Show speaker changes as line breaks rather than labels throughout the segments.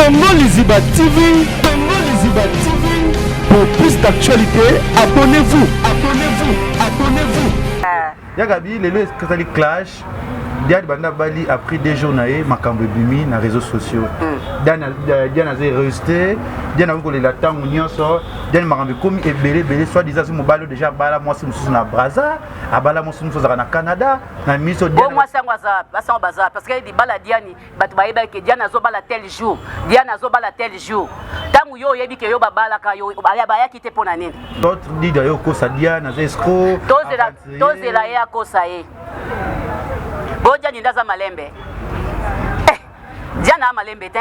Congo Liziba TV. Congo Liziba TV. Pour plus d'actualité, abonnez-vous. Abonnez-vous. Abonnez-vous.
Yagabi, les Catholic Clash. Diane Banda Bali a pris des jours Makambo Bimi dans les réseaux sociaux. Diane a resté, Diane a eu la temps où nous sommes, Diane m'a comme et belé, soit disant que mon ballon déjà bala moi c'est na Brazza, à bala moi c'est na Canada, na miso Diane.
Moi c'est un bazar parce que dit bala Diane, batu baïba que Diane a zo bala tel jour, Diane a zo bala tel jour. Tant yo yebi que yo bala ka yo baya quitté pour nani.
D'autres disent d'ailleurs que ça Diane a escroc.
Tous la ya ko ça est. Boja ndaza malembe. Diana malembe te.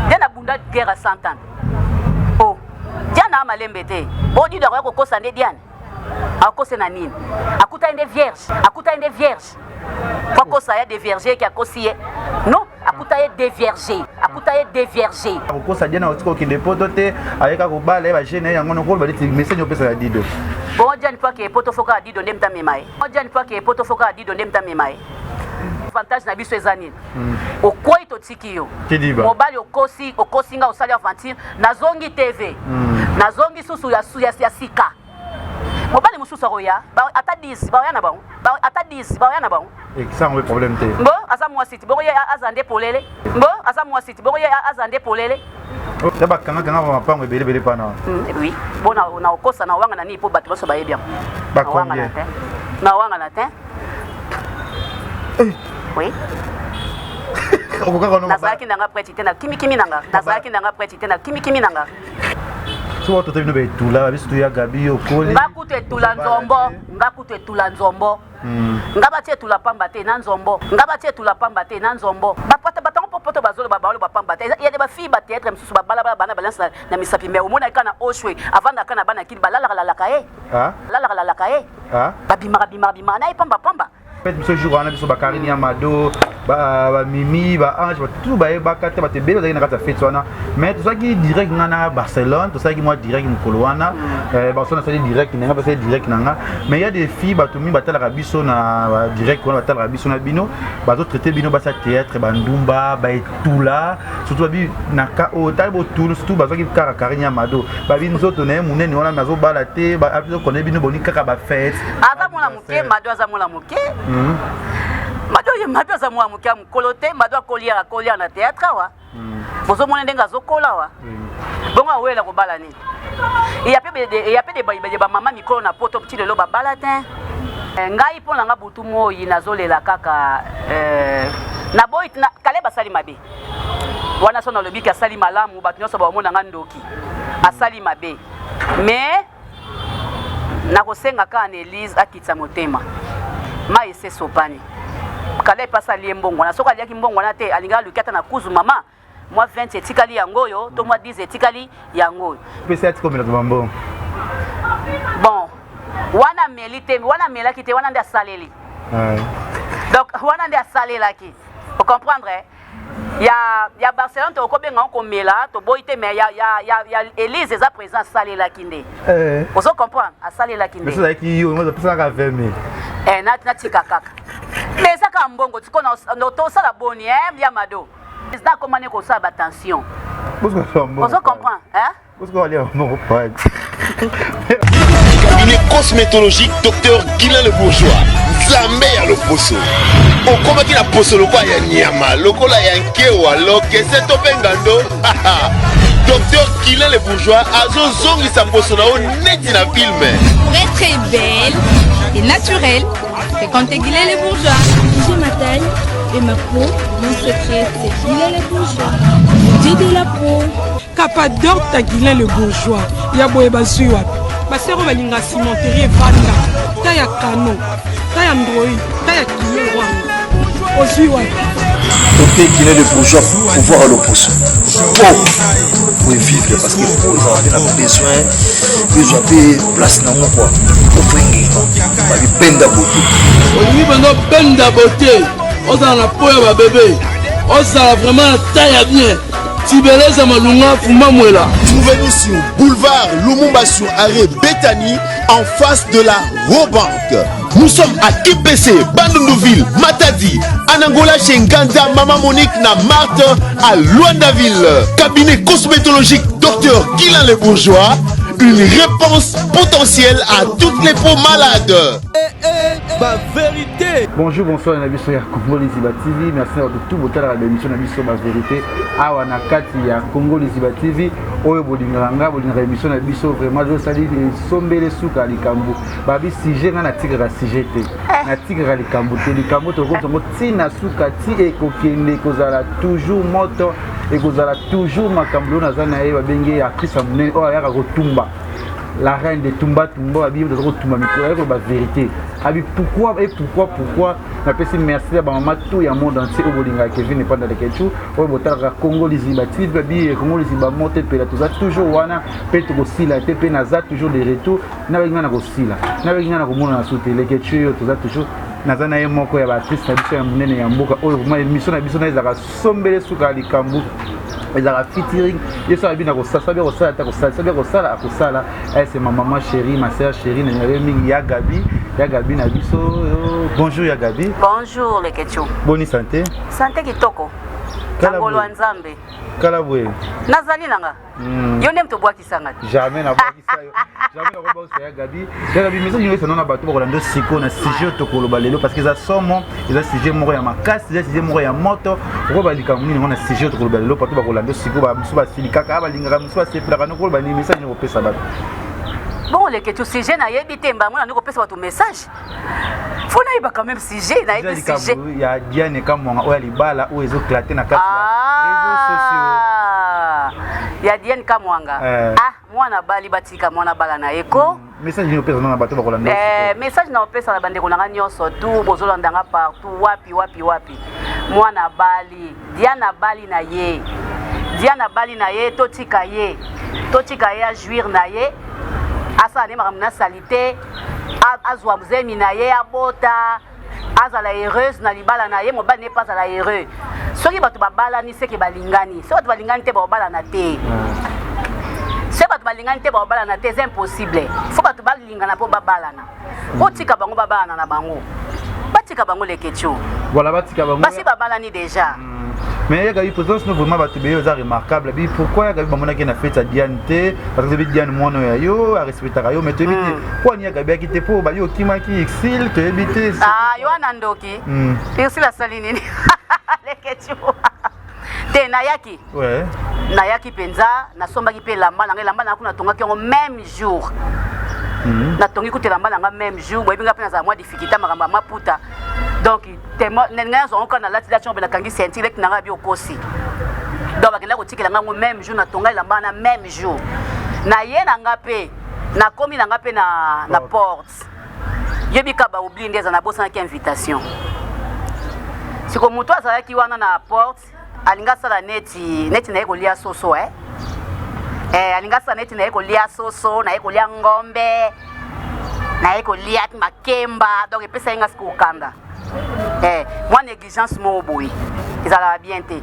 Diana bunda guerre à 100 ans. Oh. Diana malembe te. Bodi de ko kosa ne Diane. Akose na nini? Akuta ende vierge. Akuta ende vierge. Kwa kosa ya des vierges qui a kosié. Non, akuta ya des vierges. Akuta ya des vierges.
Kosa Diana otiko kinde potote avec ko bala ba jeune yango no ko ba dit message opesa ya dido.
Bon Diane pas que poto foka dido ndemta memaye. Bon Diane pas que poto foka dido ndemta memaye. Avantage na biso ezanini. Okoi to tikio. Mobali okosi nga osali aventure na zongi TV. Na zongi susu ya sika. Mobali mususu roya, ata 10, ba yana ba. Ata 10, ba yana ba.
Et ça on a problème te.
Bon, asa moi site, bon ya azande polele. Bon, asa moi site, bon ya azande polele.
D'abord kanga va pas belé pas non.
Oui. Bon na okosa na wanga na ni po bato baso ba bien.
Ba combien?
Na wanga na te. Oui. Nazaki nanga prêtité na kimi nanga. Nazaki nanga prêtité na kimi nanga.
So to tevino be tula biso ya Gabi okoli.
Ngakute tula nzombo. Ngaba tie tula pamba te na nzombo. Ngaba tie tula pamba te na nzombo. Bapata batango popoto bazolo babalo bapamba te. Il y a des filles ba théâtre msusu babala bana balance na misapi mais omona kana oshwe avant na kana bana kili balala la kae. Ah? La kae. Ah? Babima na ipamba pamba.
Fait ce jour on a biso Bakarine Amado ba Mimi ba Ange tout ba kate ba te belo na kata fête wana mais tout ça qui direct na Barcelone tout ça qui moi direct Mkolowana Barcelone c'est direct na pas c'est direct na mais il y a des filles ba tumi ba tala biso na direct on ba tala biso na bino ba to traiter bino ba sa théâtre ba ndumba ba etula surtout bi na ka o tabo tout surtout ba qui Karine Amado ba binzo to na munene wana mazo bala te ba abiso connaît bino boni kaka ba fête
ata mona muke mado za mona muke Mado za mwa mukia mkolote mado kolia na théâtre wa. Bozo mona ndenga zokola wa. Bonga wela ko bala ni. Il y a peu de ba mama mikolo na poto petit lelo ba bala te. Ngai pona nga butu moyi nazolela kaka na boy na kaleba sali mabe. Wana sona lobi ka sali malamu ba nyonso ba mona nga ndoki. Asali mabe. Mais na kosenga ka na Elise akitsa motema. Ma ese sopani kale pasa liembongo na soka liaki mbongo na te alinga lukata na kuzu mama moi 20 etikali yangoyo to moi 10 etikali yangoyo
peut-être comme le mambo
bon wana melite wana melaki te wana nda saleli donc wana nda salela ki vous comprendre ya Barcelone to ko benga ko mela to boite mais ya Elise eza présent salela kinde vous comprendre a salela kinde
mais c'est qui yo moi ça ka verme
na tika kaka mais ça ka mbongo tiko na to sala boni ya mado c'est ça comment ko sa attention vous comprendre hein
vous allez mon pote
cabinet cosmétologique docteur Guilain le Bourgeois Zambé ya le poso okoma ki na poso lokwa ya nyama lokola ya nkewa lokese to pengando docteur Guilain le Bourgeois azo zongi sa poso na neti na film
pour être très belle et naturelle c'est quand Guilain le Bourgeois j'ai ma taille et ma peau mon secret c'est Guilain le Bourgeois j'ai de la peau
Capador ta Guilain le Bourgeois ya boye basui wapi basero balinga cimenterie vanda ta ya kano ta ya ndoi ta ya kilo wanga osui wapi
Docteur Guilain le Bourgeois pour voir le poisson pour vivre parce que vous avez besoin de place na quoi pour bringi ba benda beauté
oui bando benda beauté oza na poya ba bébé oza vraiment taille bien Tibeleza Malunga Fumamwela.
Trouvez-nous sur boulevard Lumumba sur arrêt Bethany en face de la Robank. Nous sommes à IPC, Bandundouville, Matadi, en Angola chez Nganda, Maman Monique, na Marthe, à Luandaville. Cabinet cosmétologique Dr Guilain Le Bourgeois, une réponse potentielle à toutes les peaux malades.
Ma vérité.
Bonjour, bonsoir, na biso ya Congo Liziba TV. Merci à tout botal la émission na biso ma vérité. Awa na kati ya Congo Liziba TV. Oyo bolinganga bolinga émission na biso vraiment je sali sombele suka likambu. Babi sujet na tigara sujet te. Na tigara likambu te likambu to ko tina suka ti e kokende kozala toujours moto et kozala toujours makambu na zana e babenge ya Krista munene o ya kotumba. La reine de Tumba Tumba Abi de Tumba Miko la vérité. Abi pourquoi na pesi merci à maman tout ya monde entier au bolinga Kevin n'est pas dans les ketchu au botara Congo Liziba TV Abi Congo Liziba monter pe la toujours wana pe to sila te pe naza toujours des retours na benga na ko sila na benga na ko mona na soute les ketchu to toujours naza na ye moko ya ba artiste na biso ya munene ya mboka oyo vraiment émission na biso na ezaka sombele suka likambu ezaka featuring yeso abina ko sasa be ko sala ta ko sala akosala c'est ma maman chérie ma sœur chérie na mingi ya Gabi na biso. Bonjour ya Gabi.
Bonjour les ketchu.
Bonne santé.
Santé kitoko. Ngolo nzambe.
Kala bwe.
Nazali nanga. Yo nem to bwa kisanga.
Jamais na bwa kisayo. Jamais na bwa ya Gabi. Ya Gabi mais nous sommes na bato ko lando siko na sujet to ko lobalelo parce que ça somo, ça sujet moko ya makasi, ça sujet moko ya moto. Ko balika muni ngona sujet to ko lobalelo pato ba ko lando siko ba musu ba silika ka ba linga musu ba sepla ka no ko ba ni message ni ko pesa ba.
Bon, les que tu sujet na yebite mba mona ndiko pesa watu message. Faut na iba quand même sujet na iba sujet.
Ya Diane kama oya libala o ezo clater na kati réseaux sociaux.
Ya Diane Kamwanga. Mwana bali batika mwana bala na eko.
Message ni pesa na bato ba kolanda.
Message na pesa na bande kolanga nyonso tout bozolanda nga partout wapi. Mwana bali, Diana bali na ye. Diana bali na ye totika ye. Totika ye a jouir na ye. Asa ne makamna salite azwa mzemi na ye abota azala heureuse na libala na ye mobali ne pas la heureux soki bato babala ni seki balingani soki bato balingani te babala na te soki bato balingani te babala na te c'est impossible faut bato balingana po babala na otika bango babala na bango batika bango le ketcho
voilà batika bango
basi babala ni déjà.
Mais il y a eu présence nous vraiment batubé remarquable. Pourquoi il y a eu moment qui na fait sa Diane parce que Diane mono yo a respecter yo mais tu éviter quoi il y a Gabi qui te pour ba yo kimaki exil te éviter
yo anandoki merci la saline les ketchu te nayaki
ouais
nayaki penza na somba ki pe lamba na kuna tonga ki même jour na tongi kutela lamba na même jour boy binga pe na za moi difficulté makamba maputa. Donc, les gens ont encore la situation de la Kangi scientifique qui n'a pas aussi. Donc, il y a un même jour, na même jour. Na ye na ngape, na komi na ngape na porte. Yebi kaba oubli ndeza na bossa na invitation. Si ko muto azala ki wana na porte, alinga sala neti na yeko lia soso alinga sala neti na yeko lia soso, na yeko lia ngombe, na yeko lia makemba, donc epesa inga siku kanda. Moi négligence mo boy ils allaient bien te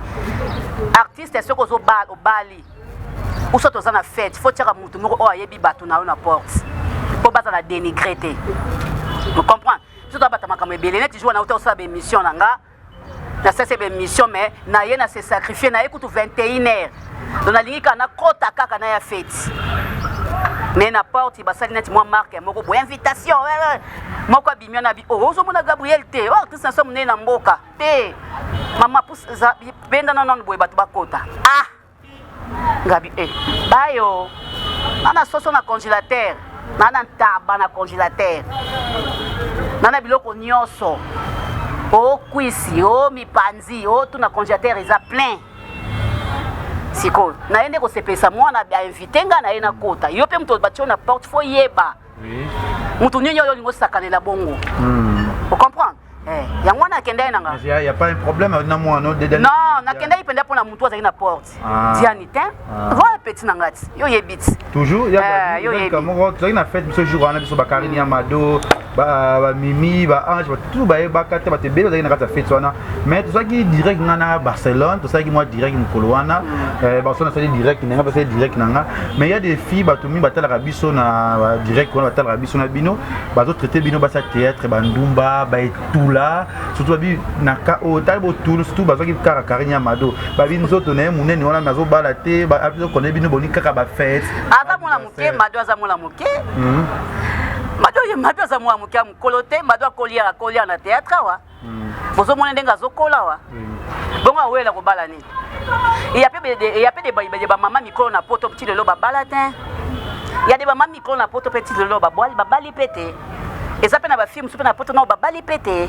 artiste est ce que au bali ou soit aux na fête faut tirer mutu moko o yebi bato na na porte pour pas la dénigrer te vous comprenez tout d'abord ma comme belé net joue na auto ça émission nga na ça c'est émission mais na ye na se sacrifier na écoute 21h donc na lingi kana kota kaka na ya fête. Mais na porte basali net moi marque moko bo invitation moko bimia na bi ozo mona Gabriel te tout ça somme na mboka te mama pousse benda non boy batu bakota Gabi bayo nana soso na congélateur nana taba na congélateur nana biloko nyonso kwisi mipanzi tout na congélateur isa plein. Siko naende ko sepesa mwana bia invité nga na ena kota yo pe mto batio na porte fo yeba mutu nyonyo yo lingo sakanela bongo vous comprenez yango wana akendai nanga
il y a pas un problème na moi non
non nakendai penda pona mutu azali na porte diani te voilà petit nangati yo yebiti
toujours yo yebiti tu na fête ce jour wana biso bakarini ya mado ba mimi ba ange tout ba kate ba te belo na kata fête wana mais tout ça qui direct ngana Barcelone tout ça qui moi direct mukolo wana Barcelone c'est direct nga pas c'est direct nanga mais il y a des filles ba to mi ba tala biso na direct wana ba tala biso na bino ba zo traiter bino ba sa théâtre ba ndumba ba etula surtout bi na ka o talbo tout surtout ba zo ki karini ya mado ba binzo to na munene wana mazo bala te ba abizo connaît bino boni kaka ba fête
azamola muke mado azamola muke mado ye mado azamola muke mukolo te mado akolia na théâtre wa bozo mona ndenga zokola wa bongo awela ko bala ni il y a peu de ba maman micro na poto petit lelo ba bala te il y a des maman micro na poto petit lelo ba bali pété et ça pe na ba film super na poto na ba bali pété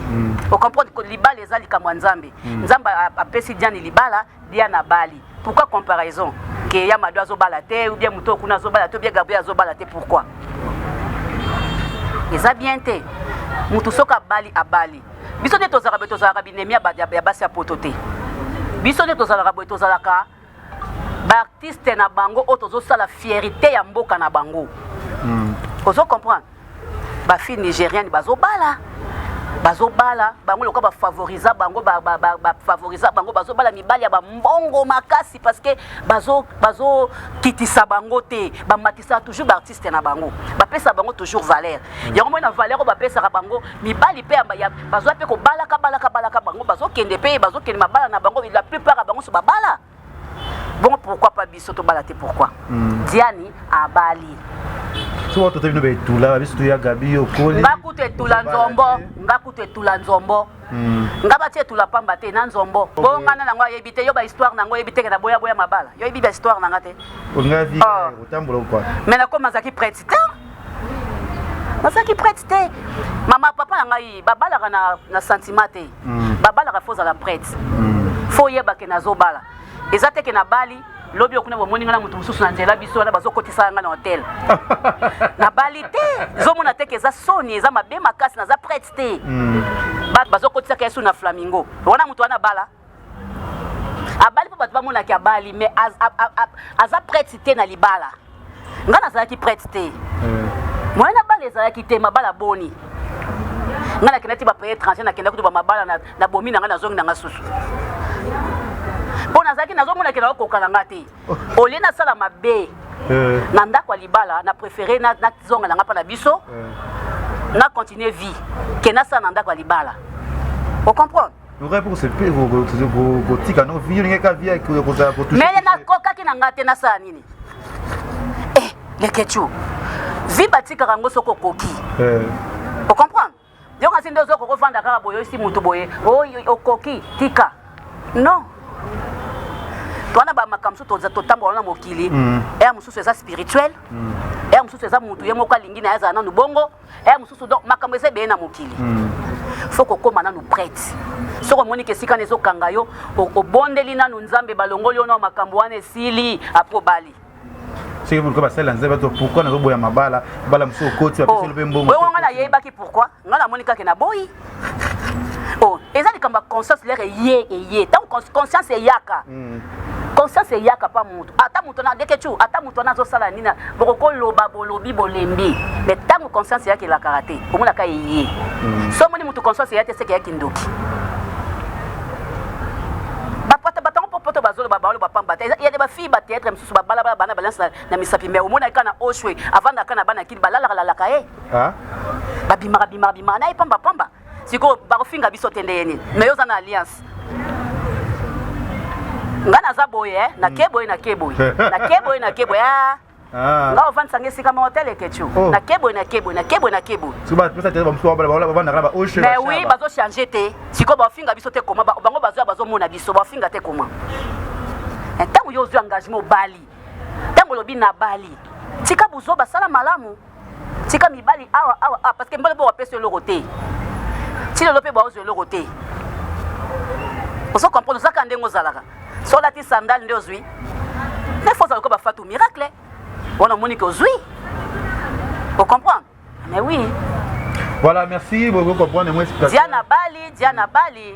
on comprend que libala ezali kamwa nzambe nzamba apesi diani libala dia na bali pourquoi comparaison que ya mado azobala te ou bien muto kuna azobala te ou bien Gabriel azobala te pourquoi eza bien te mutu soka bali abali biso te tozalaka binemia ya basi ya poto te biso te tozalaka baartiste na bango oyo tozosala fierité ya mboka na bango ozo comprendre bafille nigérienne bazobala bango loka bafavoriza bango bafavoriza bango bazobala mibali ya bambongo makasi parce que bazo kitisa bango te bamatisa toujours baartiste na bango bapesa bango toujours valeur yango moi na valeur bapesaka bango mibali pe bazwa pe kobalaka bango bazokende pe bazokende mabala na bango la plupart ya bango so babala bon pourquoi pas biso to bala te pourquoi diani abali
so to tebino be tula biso to ya gabi okoli
ngakutu etula nzombo ngaba tie tula pamba te na nzombo bongana nango yebite yo ba histoire nango yebite ke na boya mabala yo yebi ba histoire nanga te
onga vi otambola quoi
mais na comme azaki prêtre nazaki prêtre te mama papa ngai babalaka na sentiment te babalaka faut la prêtre faut yeba ke nazobala ezate ke na bali lobi okuna bomoni ngana mutu mususu na nzela biso na bazokotisa nga na hotel na bali te zomona te ke eza soni eza mabe makasi na za prêtre te bazokotisa ke yesu na flamingo wana mutu wana bala abali po bato bamona ke abali mais aza prêtre te na libala nga nazalaki prêtre te moye na bala ezalaki te mabala boni nga nakenda ti bapaye étranger nakenda kutu bamabala na bomi na nga nazongi na nga susu Bona zaki nazomona ke na kokala ngate. Ole na sala mabe. Na ndako libala na préféré na zonga na ngapa na biso. Na continuer vie. Ke na sala na ndako libala. Vous comprenez?
Nous pour ce peu vos tika no vie ni ka vie ko za pour tout.
Mais na koka ki na ngate na sala nini? Le kechu. Vie batika rango soko koki. Vous comprenez? Yo kasi ndozo ko vanda kaka boyo si mutu boye. O koki tika. Non. Toana ba makamso totambola na mokili ya mususu eza spirituel ya mususu eza mutu ye moko alingi na yaza nanu bongo ya mususu donc makambo eza be na mokili faut kokoma nanu prêtre soko moni ke sika nezo kanga yo obondeli nanu nzambe balongoli yo na makambo wana esili apro bali
c'est que pourquoi ça lanze bato pourquoi na boya mabala bala musu koti apesi le mbongo
wewe ngana yebaki pourquoi ngana monika ke na boyi eza likamba conscience lere ye tant conscience yaka conscience yaka pa mutu ata mutu na dekechu ata mutu na zo sala nina boko loba bolobi bolembi mais tant conscience yake la karaté omona ka ye so moni mutu conscience yate seke yaki ndoki bapata batango popoto bazolo babalo bapamba il y a des filles ba théâtre mususu babala bana balance na misapi mais omona kana oshwe avant kana bana kili balala la kae babimara na pamba siko bakofinga biso tende yeni mais yoza na alliance ngana za boye na keboy na keboy nga ovanda ngi sika mo hotel kechu na keboy
siba pesa te bamso bana ba oche
mais oui bazo changer te siko bafinga biso te koma bango bazo mona biso bafinga te koma ntango yo zo engagement bali ntango lobi na bali tika buzo basala malamu tika mibali awa parce que mbole bo apesa le roté si le lopé baozo le roté on se comprend ça quand ndengo zalaka so lati sandal ndio zui mais faut ça ko ba fatu miracle on a monique aux zui vous comprenez mais oui
Voilà, merci beaucoup comprendre moi explication.
Diana Bali.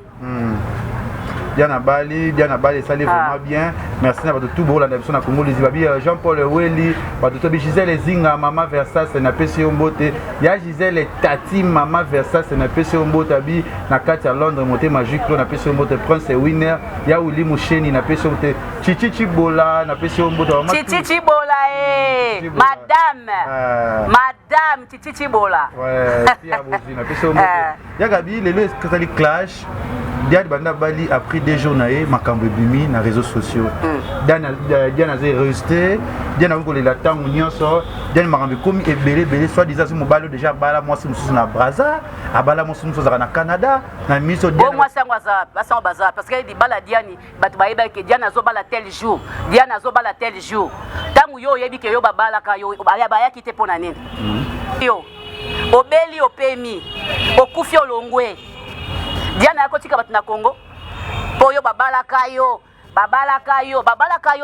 Diana Bali, ça allait vraiment bien. Merci à tout beau la nation à Congo les Zibabi, Jean-Paul Welly, Bato Gisèle Zinga, Maman Versa, c'est na PC Ombote. Ya Gisèle Tati, Maman Versa, c'est na PC Ombote abi, na Katia Londres, monté magique, na PC Ombote Prince Winner, ya Willy Moucheni, na PC Ombote, Chichi Bola, na PC Ombote.
Chichi Bola, Madame Chichi Bola.
Ouais, Pierre Bozi, na PC Ombote. Ya Gabi, les Catholic Clash. Diane Banda Bali a pris des jours naé makambo bimi na réseaux sociaux. Diane a resté, Diane a vu que la temps union sort, Diane makambo comme belé soit disant ce mobile déjà bala moi c'est nous na Brazza, a bala moi c'est nous na Canada, na miso Diane.
Moi c'est bazar parce que dit bala Diane batu baïba que Diane azo bala tel jour, Diane azo bala tel jour. Tangu yo yebi que yo babala ka yo baya kité pona nini. Yo obeli opemi okufi olongwe. Diana akotika batina Congo poyo babala kayo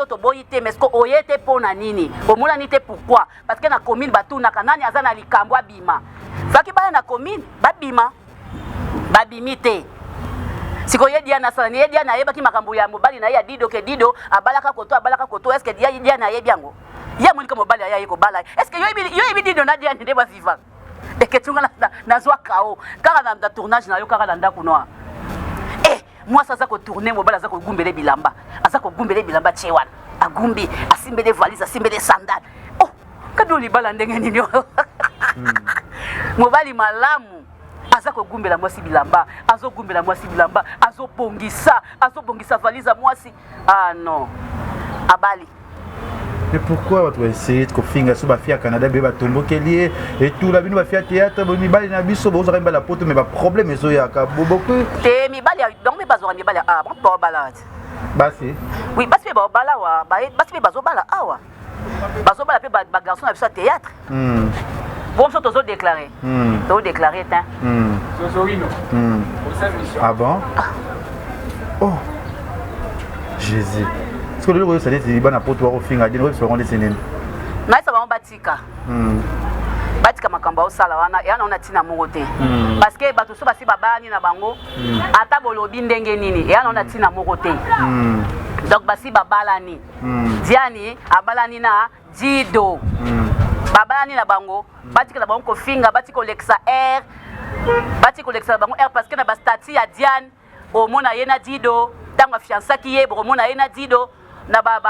to boyite mais ko oyete pona nini omula nite pourquoi parce que na commune batuna kanani azana likambo abima faki bala na commune babimite siko ye Diana sala ni ye Diana yeba ki makambo ya mobali na ya dido abalaka koto est-ce que Diana ye biango ya monika mobali ya yeko bala est-ce que yo yebi dido na Diana ndeba viva et que tu na zwa kao kaka na tournage na yo kaka na ndako noa moi ça ko tourner mobile za ko gumbele bilamba chewan agumbi asimbele valise asimbele sandal oh kado libala ndenge nini mobile malamu aza ko gumbela mwasi bilamba azo bongisa valise mwasi non abali.
Mais pourquoi tu essayer de faire ça au Canada, bébé tombo kelier et tout la vie va faire théâtre, mi bali na biso bo za la poto mais pas problème ezo ya ka beaucoup.
Te mi bali donc mi bazo mi bali bon bala.
Basi.
Oui, basi be bala wa, basi be bazo bala awa. Bazo bala pe ba garçon na biso théâtre. Bon so tozo déclarer. To déclarer tin.
Ah bon? Oh. Jésus. Est-ce que le roi c'est des bana poto wa finga dino we seront des senen.
Na isa ba batika. Batika makamba osala wana yana ona tina mongo te. Parce que bato so basi babani na bango ata bolobi ndenge nini yana ona tina mongo te. Donc basi babalani. Diani abalani na Dido. Babalani na bango batika na bango ko finga batiko lexa R. Batiko lexa bango R parce que na ba statut ya Diane au mona yena Dido tanga fiança ki ye bo mona yena Dido. Na ba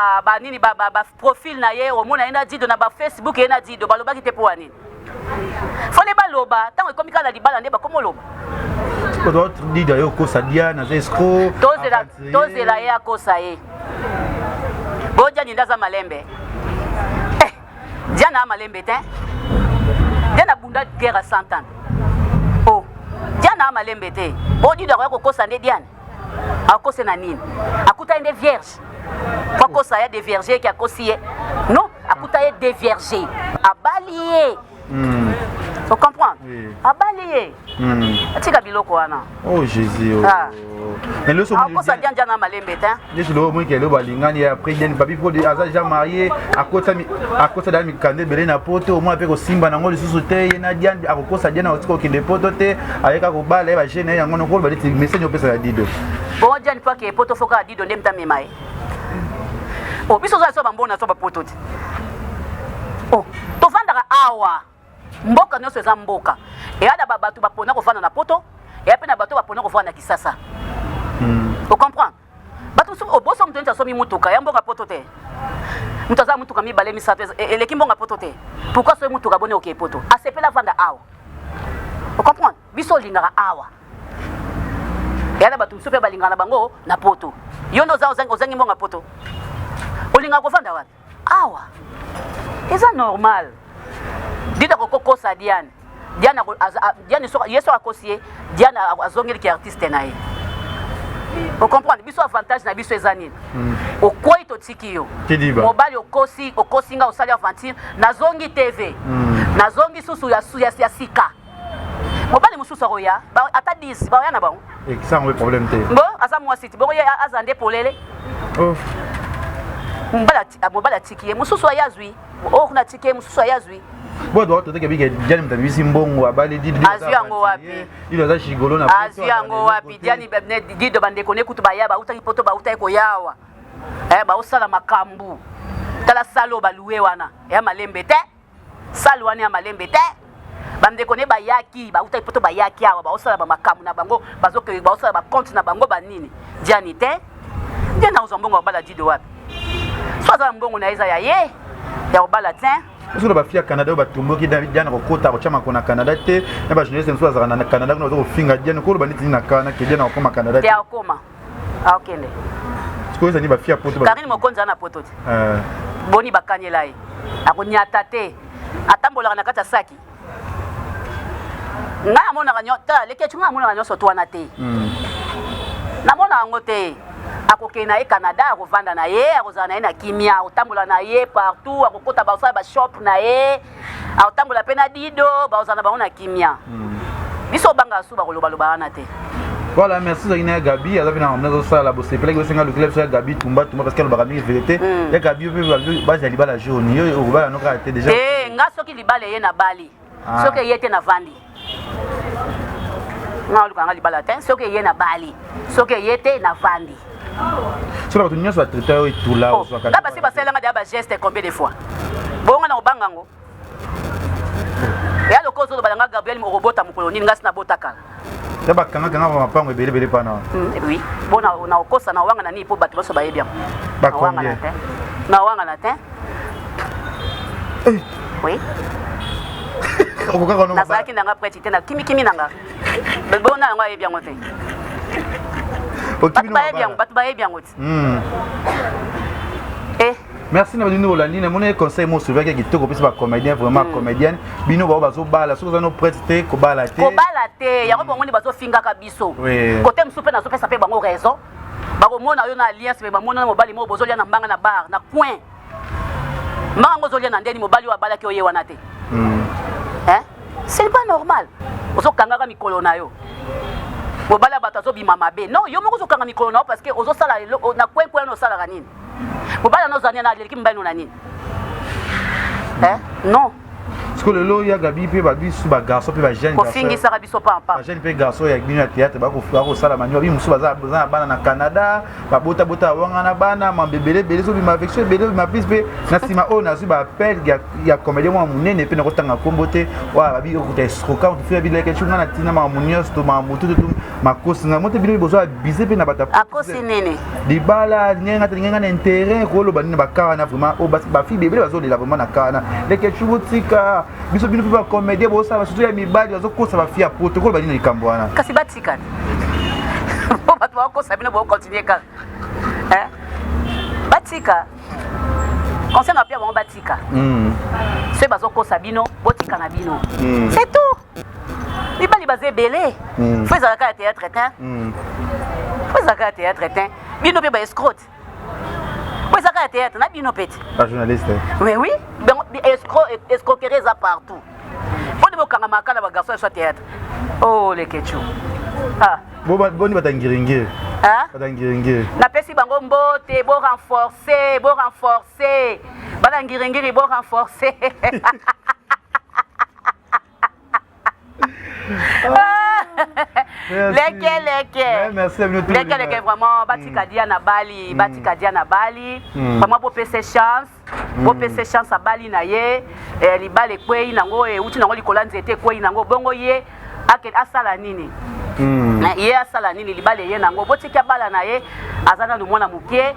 profil na ye o mona ina Dido na ba Facebook ina Dido baloba ki te po anini fone baloba tango ekomi kala libala nde ba komoloba
ko d'autres dit d'ailleurs ko sadia na escro
tozela ye akosa ye boja ni ndaza malembe Diana malembe te Diana bunda guerre à 100 ans oh Diana malembe te bodi da ko kosa nde Diana akose na nini akuta ende vierge pourquoi ça y a des vierges qui a cosillé non akuta y des vierges abalié tu comprends abalié atika biloko wana
oh Jésus mais le
somme ko ça dia na malembe ta
je le moi qui le balingani après den papi pour des aza déjà marié à côté da mi kande belé na poto au moins pe ko simba na ngoli susu te na dia akokosa dia na otiko kinde poto te ayeka ko bala ba jeune yango no ko ba ti message opesa ya Dido
bon dia ni pa ke poto foka Dido ndemta memaye oh biso za so bambona so bapoto ti oh to vandaka awa mboka nyonso eza mboka eyada bato bapona kofanda na poto eya mpe na bato bapona kofanda na Kisasa o comprend bato oboso moto neti asomi mutuka ya mboka poto te moto aza mutuka mibale misato eleki mbonga poto te pourquoi soki mutuka boni oke poto asepela vanda awa o comprend biso olingaka awa eyada bato mosusu mpe balingaka na bango na poto yo nde ozangi mbonga poto olinga kovanda wapi awa eza normal dita kokosa Diane yeso akosie Diane azongeliki artiste na ye o comprendre biso avantage na biso eza nini okwei totiki yo mobali okosi nga osali aventure nazongi TV nazongi susu ya sika mobali mosusu akoya ata 10 baoya na bango
ça on problème te
bo aza mwasi ti boko ye azande polele mobali atiki ye mosusu ayazwi okuna tiki ye mosusu ayazwi
Bo doit te que Diane mtabisi mbongo abali dit.
Azu yango wapi?
Il a chigolo na.
Azu yango wapi? Diane bebne dit bande kone kutu bayaba utaki poto ba utai ko yawa. Ba usala makambu. Tala salo baluwe wana. Ya malembe te. Salo wana ya malembe te. Bande kone bayaki ba utai poto bayaki awa ba usala ba makamu na bango bazoke ba usala ba compte na bango banini. Diane te. Diane na uzombongo bala dido wapi? Soza mbongo na iza ya ye. Ya bala te.
Parce que ba fia Canada ba tumbo ki Diane ko kota ko chama ko na Canada te. Na ba jeunesse nso azana na Canada ko zo finga Diane ko ba niti na kana ke Diane ko ma Canada te.
Ya koma. Akende.
Parce que ça ni ba fia poto ba.
Karine mokonza na poto te. Boni bakanyela ye. Akonyata te. Atambola na kata saki. Nga mona kanyota leke chunga mona kanyoso to wana te. Na mona ngote. Akoke na ye Canada akovanda na ye akozala na ye na kimia akotambola na ye partout akokota baosala ba shop na ye akotambola pe na dido baozala na bango na kimia biso banga su bakoloba wana te.
Voilà, merci Zaina Gabi. Alors, on a ça la bosse. Puis le single club sur Gabi Tumba parce qu'elle va gagner vérité. Et Gabi va aller la journée. Il va nous rater déjà.
Eh, nga soki libala ye na bali. Soki yete na vandi. Nga lukanga libala te. Soki ye na bali. Soki yete na vandi.
Sur la tenue soit traité et tout là.
Là parce que parce que là ba geste combien de fois. Bonga na obangango. Ya le kozo balanga Gabriel mo robota mukolo ni ngasi na botaka.
Yaba kanga va pango belé pana.
Oui. Bon na okosa na wanga na ni po bato boso ba yebia.
Ba combien?
Na wanga na te. Oui. Na saki nanga preti te na kimi nanga. Bona nga yebia ngote. Bato ba yebia ngote.
Merci na bino Olandi na mon conseil mo sauver que kitoko pesa ba comédien vraiment comédienne bino ba bazo bala so za no prêter ko bala te
ya ko ngoni bazo finga ka biso côté msupe na so pesa pe bango raison ba ko mona yo na alliance pe ba mona mobali mo bozo lia na mbanga na bar na coin mbanga ngo zolia na ndeni mobali wa bala ki oye wana te c'est pas normal ozo kanga ka mikolo na yo mobali bato zo bima mabe non yo moko zo kanga mikolo na yo parce que ozo sala na coin no sala kanini Bobala no zania na leki mbano na nini? Non.
Parce que le lot ya Gabi pe ba bisu ba garçon pe ba jeune
garçon. Ko fingi sa biso pa.
Ba jeune pe garçon ya bino ya théâtre ba ko sala manyo bi musu baza bana na Canada, ba bota wanga na bana ma bebele bele so bi ma affection bele ma pis pe na sima o na su ba appel ya comédien mo munene pe na ko tanga kombote wa ba bi ko ta escroquant tu fais bi leke chunga na tina ma munios to ma mutu to ma kosi nga mote bino bozo abiser pe na bata.
Akosi nene.
Di bala ngenga na intérêt ko lo banini ba kana vraiment o ba fi bebele bazo la vraiment na kana leke chubutika biso bino pe ba comédien bo sa ba surtout ya mibali bazo kosa ba fi ya protocole banini likambo wana.
Kasi batika. Bo bato ba kosa bino bo continuer ka. Batika. Conseil na pia ba batika. Se bazo kosa bino botika na bino. C'est tout. Mibali bazé belé. Faut ça ka théâtre hein. Faut ça ka théâtre hein. Bino pe ba escroc. Faut ça ka théâtre na bino pete.
Pas journaliste.
Mais oui, escroquerie ça partout. Faut de kanga makala ba garçon soit théâtre. Oh les ketchu.
Boni batangiringe. Batangiringe.
Na pesi bango mbote bo renforcer. Batangiringe bo renforcer. Leke vraiment batika dia na Bali vraiment pour passer chance à Bali na ye li bale kwei nango uti nango likola nzete kwei nango bongo ye akel asala nini ye asala nini li bale ye nango botika bala na ye azana lu mwana mukie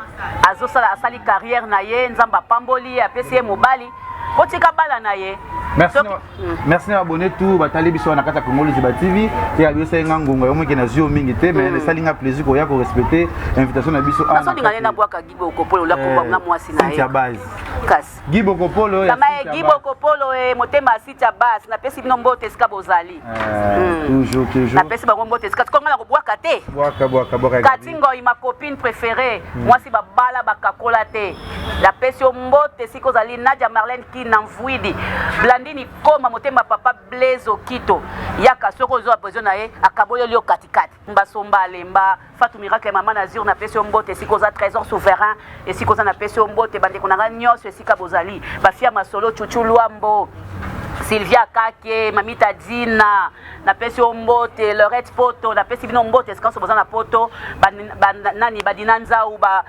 azosala asali carrière na ye nzamba pamboli apesi ye mobali botika bala na ye.
Merci à abonner tout batali biso na kata Congo Liziba TV et à biso ngangonga yo meke na zio mingi te mais ça linga plaisir ko ya ko respecter invitation na biso
na so ngane na bwaka Gibo Kopolo la ko na mwasi na ye
kasi Gibo Kopolo
kama Gibo Kopolo motema sita base na pesi bino mbote ska bozali
toujours
na pesi bango mbote ska ko ngala ko bwaka te
bwaka
katingo ma copine préférée mwasi babala bakakola te la pesi mbote siko zali Nadia Marlène qui n'envuidi Blandini koma motema papa Blaise Okito yaka soko zo position na ye akaboyo lio katikati mbasomba lemba Fatou Miracle mama Nazir na pesi mbote siko za trésor souverain et siko za na pesi mbote bande konanga nyos sika bozali ba fia masolo chuchu luambo Sylvia Kake, Mamita Dina, na pesi ombote, Lorette Poto, na pesi bino mbote, est-ce qu'on na poto, nani badinanza ou ba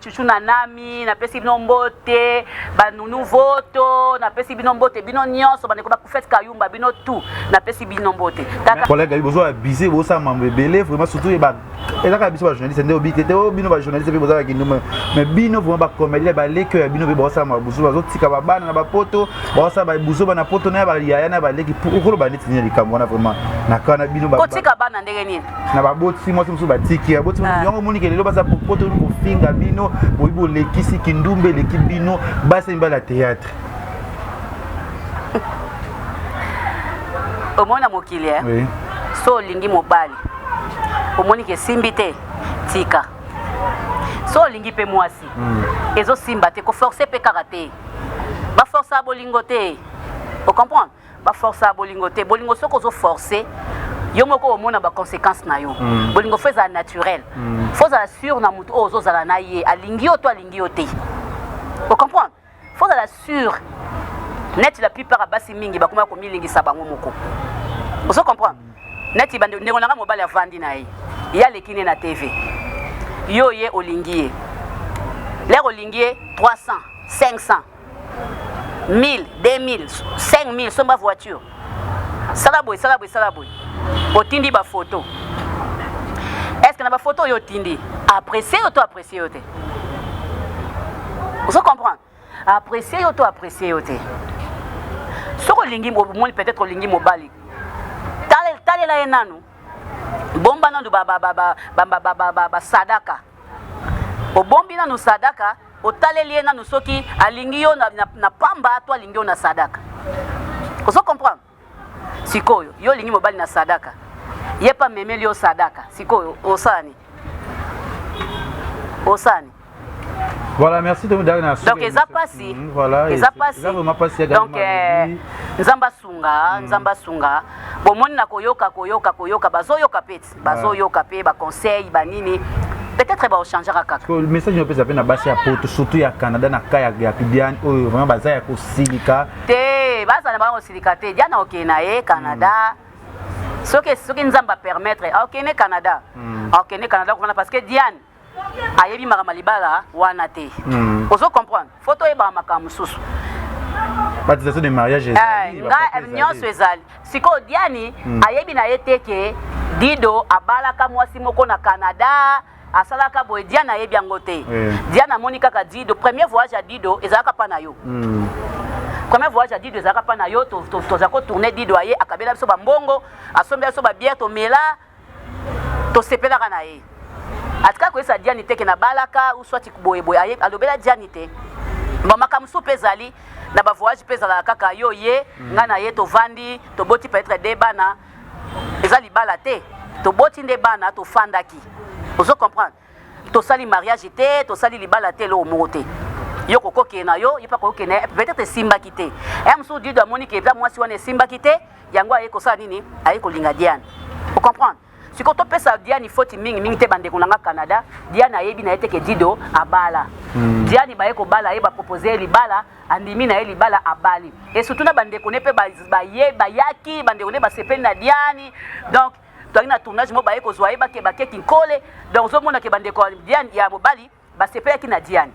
chuchuna nami, na pesi bino mbote, ba nunu voto, na pesi bino mbote, bino nyonso, ba nekoba kufet kayumba, bino tout, na pesi bino mbote.
Collègue, besoin abuser, besoin ça membre belé, vraiment surtout et ba et là abuser ba journaliste, ndé obi tété bino ba journaliste pe besoin ki nous mais bino vraiment ba comédie ba leke bino be besoin ma buzu bazo tika ba bana na ba poto, besoin ba buzu ba na poto na ba yaya na ba leki pour ba neti ni likambo na vraiment na kana bino ba
tika bana ndenge nini
na ba boti mo musu ba tiki ya boti yango moni ke lelo ba sa poto ko finga bino boibo lekisi kindumbe leki bino ba se mbala théâtre.
Omona mokili
oui.
So lingi mobali omoni ke simbi te tika so lingi pe mwasi ezo simba te ko forcer pe karaté ba forcer bolingo te o comprendre ba forcer bolingo te bolingo soko zo forcer yo moko omona ba conséquences na yo bolingo feza naturel foza sûr na mutu ozo zala na ye alingi yo to alingi yo te o comprendre foza la sûr net la plupart abasi mingi bakoma ko milingisa bango moko ozo comprendre net bande ndeko nanga mobali avandi na ye ya lekine na TV yo ye olingie les olingie 300 500 1000 2000 5000 somba voiture salaboy otindi ba photo est-ce que na ba photo yo tindi apprécier ou to apprécier yo te ozo comprendre apprécier ou to apprécier yo te soko lingi mo peut-être olingi mobali tale la enanu bomba nando ba sadaka o bombi nanu sadaka o tale li enanu soki alingi yo na pamba to alingi yo na sadaka ozo comprendre sikoyo yo lingi mobali na sadaka yepa memeli yo sadaka sikoyo osani
Voilà, merci de me donner un
donc eza pasi
voilà
eza pasi donc nzamba sunga bomoni na koyoka bazoyoka pe ba conseil ba nini peut-être ba changer kaka
le message ne peut pas na basi ya poto surtout ya Canada na kaya ya Diane oyo vraiment baza ya kosilika
te baza na ba kosilika te Diane okena e Canada soki nzamba permettre okene Canada parce que Diane ayebi makamala wana te ozo comprendre photo eba makambo susu
baptisation de mariage
nyonso ezali siko Diani ayebi na ye teke Dido abalaka mwasi moko na Canada asalaka boye Diana ayebi yango te Diana amoni kaka Dido premier voyage ya Dido ezalaka pa na yo premier voyage ya Dido ezalaka pa na yo toza ko tourner Dido aye akabela biso bambongo asombela biso babière tomela tosepelaka na ye atika ko esa Diani teke na balaka ou soit boye aye alobela Diani te makambo supe ezali na ba voyage pesa la kaka yo ye ngana ye to vandi to boti peut-être des bana ezali bala te to boti nde bana to fandaki ozo comprendre to sali mariage te to sali libala te lo mote yo koko kena yo ipa ko kena peut-être simba kité mso Dido amoni ke mwasi wana simba kité yango aye ko sala nini aye ko linga Diane o comprendre siko to pesa Diane foti mingi te bande kunanga Canada Diane ayebi na ete ke Dido abala Diane ba eko bala ye ba proposer libala andimi na ye libala abali et surtout na bande koné pe ba yaki bande koné ba sepeli na Diane donc toki na tournage mo ba eko zwa ye ba ke kinkole donc zo mona ke bande ko Diane ya mobali ba sepeli ki na Diane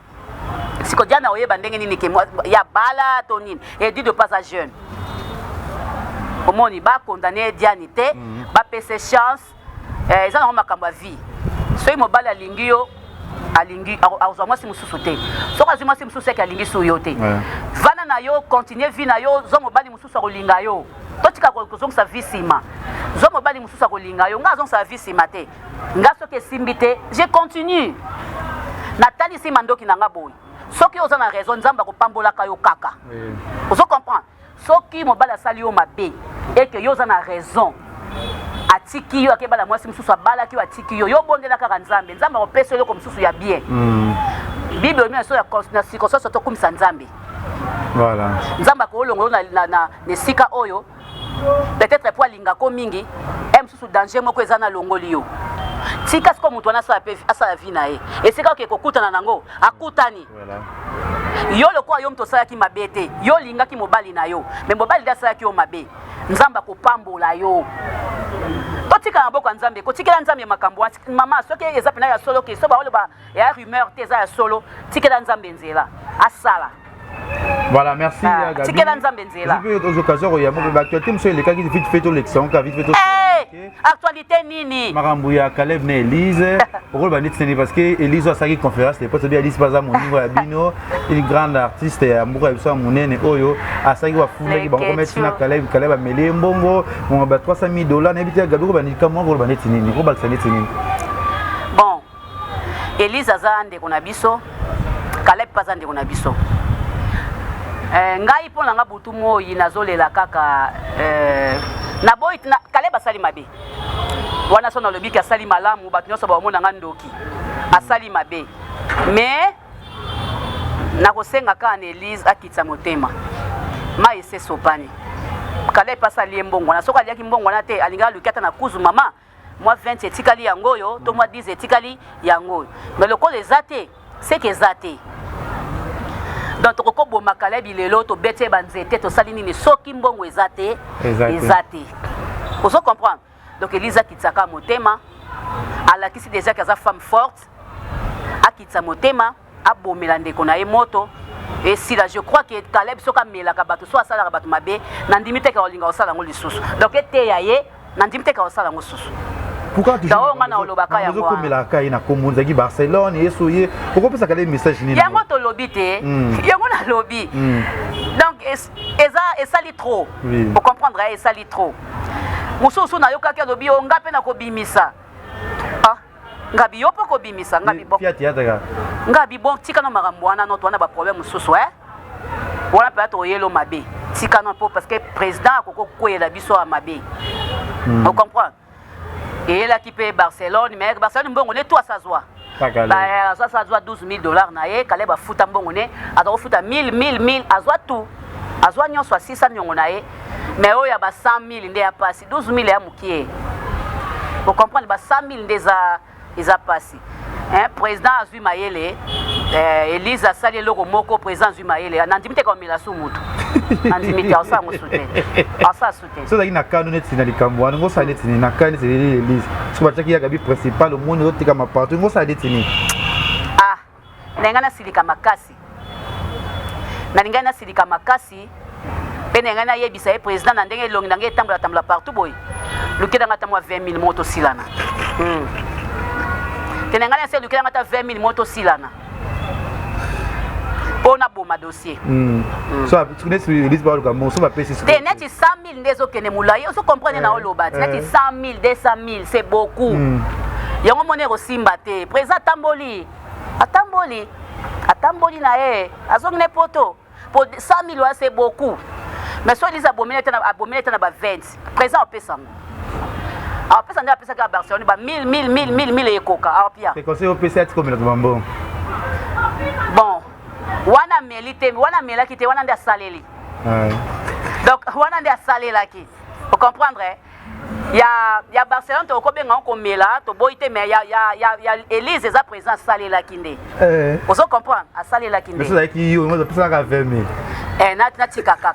siko Diane oyeba ndenge nini ke ya bala to nini et Dido pas à jeune omoni ba condamner Diane te ba pese chance eza na makambo ya vie soki mobali alingi yo alingi azwa mwasi mosusu te soki azwi mwasi mosusu eke alingi su yo te vana na yo continue vie na yo zwa mobali mosusu akolinga yo totika kozongisa vie nsima zwa mobali mosusu akolinga yo nga azongisa vie nsima te nga soki esimbi te je continue natalisi mandoki na nga boye soki oza na raison nzambe akopambolaka yo kaka ozo comprendre soki mobali asali yo mabe eke yo oza na raison atiki yo akebala mwasi mosusu abalaki yo atiki yo bondela kaka nzambe akopesa eloko mosusu ya bien bible omi so ya circonstance tokumisa nzambe
voilà
nzambe akolongo na esika oyo peut-être po alingako mingi mosusu danger moko eza na longoli yo tika siko moto wana asala vie na ye esika oke kokutana nango akutani yo lokola yo mtosalaki mabe te yo lingaki mobali na yo me mobali nde asalaki yo mabe nzambe akopambola yo totika na boko nzambe kotikela nzambe makambo mama soki eza pena ya solo ke so baoloba ya rumeur te eza ya solo tikela nzambe nzela asala.
Voilà, merci Gabi.
Tikela nzambe nzela.
Aux occasions il y a beaucoup d'actualité monsieur les cas qui vite fait l'élection ka vite fait
actualité nini
Makambu ya Caleb na Elise pourquoi ba nitini parce que Elise a saki conférence les potes bien Elise baza mon niveau ya bino une grande artiste ya mbuka biso monene oyo asaki wa funda ki ba remettre na Caleb ameli mbongo mon ba $300,000 na biti ya Gabi ko ba nitika mo ko ba nitini ko ba nitini.
Bon Elise azande kona biso Caleb pazande kona biso. Ngai pona nga butu moyi nazolela kaka na boy na Caleb asali mabe wana sona lobi ka sali malamu bato nyoso ba mona nga ndoki asali mabe mais nakosenga ka na Elise akitsa motema ma ese sopani Caleb asali mbongo na soka liaki mbongo na te alinga lukata na kuzu mama moi 20 etikali yango yo to moi 10 etikali yango mais le ko les até c'est que zaté. Donc toko boma Caleb lelo to bete banzete to salini ni soki mbongo ezate. Vous comprendre. Donc Elisa kitsaka motema ala kisi déjà que sa femme forte akitsa motema abomela ndeko na emoto et si là je crois que Caleb soka mela ka bato so asala ka bato mabe nandimi te ka olinga osala ngo lisusu. Donc ete yaye nandimi te ka osala ngo susu.
Pourquoi tu
comme
la caille na komunza ki Barcelone yesoye pourquoi ça kale message ni
yango to lobby te yango na lobby donc ça lit trop pour comprendre ça lit trop mususu na yoka ke lobby o ngape na ko bimisa ah ngabi yopo ko bimisa ngabi bon ngabi bon tika no makambo wana no to wana ba problème mususu wana peut être yelo mabe tika no parce que président akoko koyela biso a mabe on comprend. Et là qui paye Barcelone, mais Barcelone bon on est tout à sa joie. Bah ça joie $12,000 na ye, Caleb a fouta bon on est, a do fouta 1000 a joie tout. A joie nyon soit 600 nyon na ye. Mais oh y a ba 100,000 ndé a passé, 12,000 ya mukie. Vous comprenez ba 100,000 ndé za passé. Hein président Azui Mayele Elise a sali loko moko président Azui Mayele nandimite ka mila su mutu. Nandimite asa mo soutien. Asa soutien.
So daki na kanu net na likambo ngo sa net ni na kanu c'est Elise. So ba taki ya Gabi principal au monde otika ma partout ngo sa net ni.
Ah, nengana silika makasi. Na ningana silika makasi. Pe nengana yebisa président na ndenge longi ndenge tambla partout boy. Lukida ngata mo 20,000 moto silana. Tenengana se lukida ngata 20,000 moto silana. On a beau ma dossier.
So tu connais sur Elise ba luka mo so ba pesi.
Te net 100,000 ndezo kene mulaye, on se comprendre na oloba. Net 100,000, 200,000, c'est beaucoup. Yango monero simba te. Président Atamboli na azong ne poto. Pour 100,000 c'est beaucoup. Mais soit Elise abomene na ba 20. Président opesango. Alors pesa nda pesa ka Barcelone ba 1000 ekoka. Alors pia.
C'est conseil au PC comme le bambo.
Bon. Wana melite, wana melaki te, wana nda saleli. Donc wana nda salela ki. Vous comprendre? Ya Barcelone to ko benga ko mela, to boite mais ya Elise eza présent salela kinde. Vous comprendre? A salela kinde.
Mais ça qui yo, moi pesa ka 20,000.
Na tika kaka.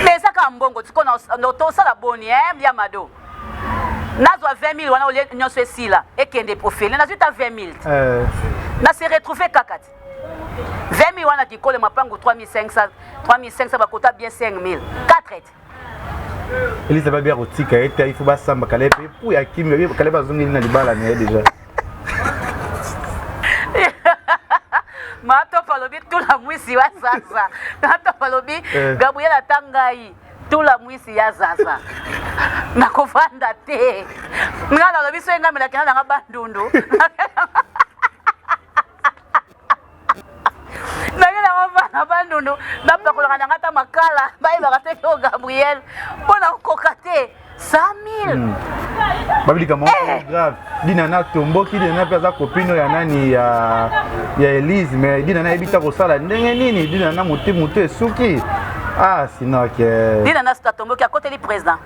Mais ça ka mbongo tiko na to sala boni ya mado. Nazwa 20,000 wana ole nyonso esila ekende profil. Na zuta 20,000. Na se retrouver kakati. 20,000 wana kikole mapango 3,500 bakota bien 5,000. 4 et.
Elise va bien rotika et il faut ba samba Caleb pour ya kimi Caleb azongi na libala na déjà.
Mato palobi tout la mwisi wa sasa. Mato palobi Gabriela Tangai tout la mwisi ya sasa. Nakofanda te. Ngala lobi so enga mela kana nga bandundu. Na bandundu na pakola na ngata makala bayi bakate ko Gabriel pona kokate 100,000.
Babili kama grave. Dina na tomboki dina pesa copine ya nani ya Elise mais dina na ebita ko sala ndenge nini dina na mutu suki. Ah sinon que
dina na sta tomboki à côté du président.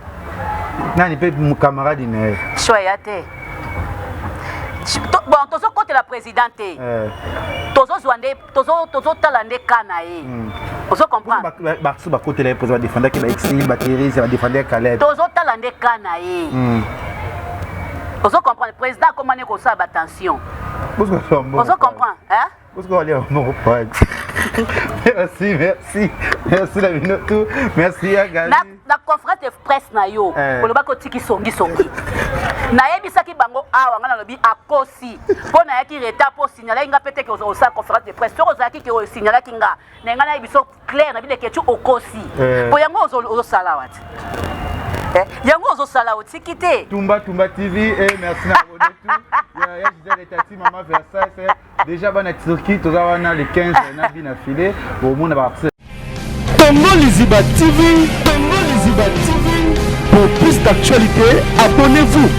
Nani pe mon camarade ne.
Choyate. Bon, tozo côté la présidente. Tozo Zwande, tozo talande kanae. Vous comprenez?
Barsu ba côté les présidents défendre qui ba exil, ba terrorisme, ba défendre Caleb.
Tozo talande kanae. Vous comprenez? Le président comment ne ko ça attention. Vous comprenez? Hein?
Vous allez au mon pote. Merci la minute. Merci à Gali.
La conférence de presse na yo, ko loba ko tiki songi. Na yebisaki bango awa ngana lobi akosi. Po na yaki reta po signaler nga pete ko sa conférence de presse. So ozaki ke o signaler kinga. Na ngana yebiso clair na bi de ketu okosi. Po yango ozo sala wat. Yango ozo sala otikite.
Tumba TV et merci na abonné tout. Ya Gisèle Tati maman Versailles déjà ba na Turquie to za wana le 15 na bi na filé au monde ba
Tongo Liziba TV, Tongo Liziba TV. Pour plus d'actualités, abonnez-vous.